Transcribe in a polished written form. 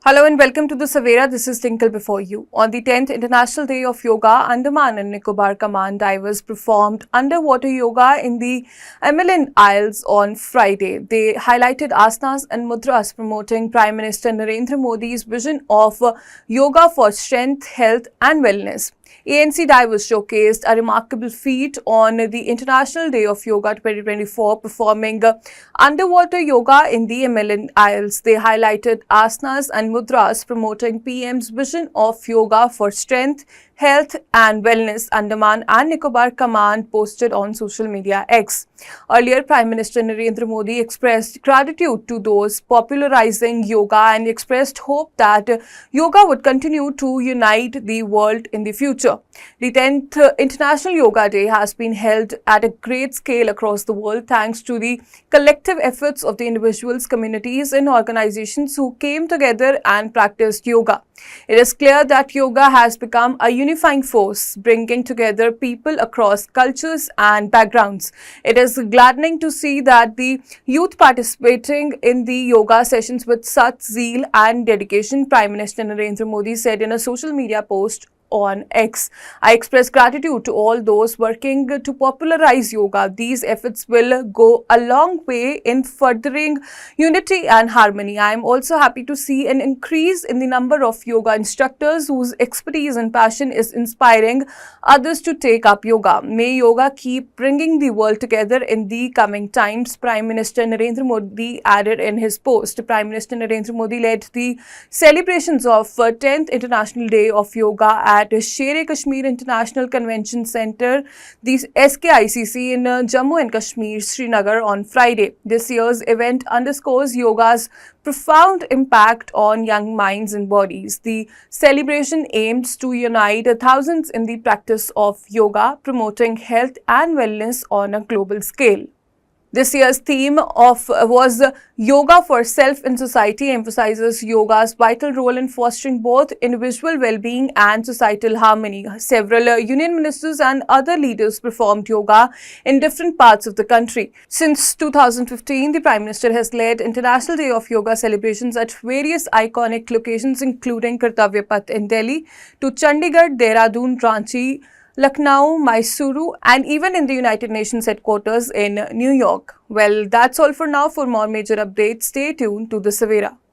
Hello and welcome to the Savera. This is Tinkle before you. On the 10th International Day of Yoga, Andaman and Nicobar Command divers performed underwater yoga in the Emmeline Isles on Friday. They highlighted asanas and mudras promoting Prime Minister Narendra Modi's vision of yoga for strength, health and wellness. ANC divers showcased a remarkable feat on the International Day of Yoga 2024, performing underwater yoga in the Emmeline Isles. They highlighted asanas and mudras promoting PM's vision of yoga for strength, health and wellness. Andaman and Nicobar Command posted on social media X. Earlier, Prime Minister Narendra Modi expressed gratitude to those popularizing yoga and expressed hope that yoga would continue to unite the world in the future. The 10th International Yoga Day has been held at a great scale across the world thanks to the collective efforts of the individuals, communities and organizations who came together and practiced yoga. It is clear that yoga has become a unifying force, bringing together people across cultures and backgrounds. It is gladdening to see that the youth participating in the yoga sessions with such zeal and dedication, Prime Minister Narendra Modi said in a social media post on X. I express gratitude to all those working to popularize yoga. These efforts will go a long way in furthering unity and harmony. I am also happy to see an increase in the number of yoga instructors whose expertise and passion is inspiring others to take up yoga. May yoga keep bringing the world together in the coming times, Prime Minister Narendra Modi added in his post. Prime Minister Narendra Modi led the celebrations of 10th International Day of Yoga at Sher-e-Kashmir International Convention Centre, the SKICC in Jammu and Kashmir, Srinagar on Friday. This year's event underscores yoga's profound impact on young minds and bodies. The celebration aims to unite thousands in the practice of yoga, promoting health and wellness on a global scale. This year's theme was Yoga for Self in Society, emphasizes yoga's vital role in fostering both individual well-being and societal harmony. Several union ministers and other leaders performed yoga in different parts of the country. Since 2015, the Prime Minister has led International Day of Yoga celebrations at various iconic locations including Kartavya Path in Delhi to Chandigarh, Dehradun, Ranchi, Lucknow, Mysuru and even in the United Nations headquarters in New York. Well, that's all for now. For more major updates, stay tuned to the Savera.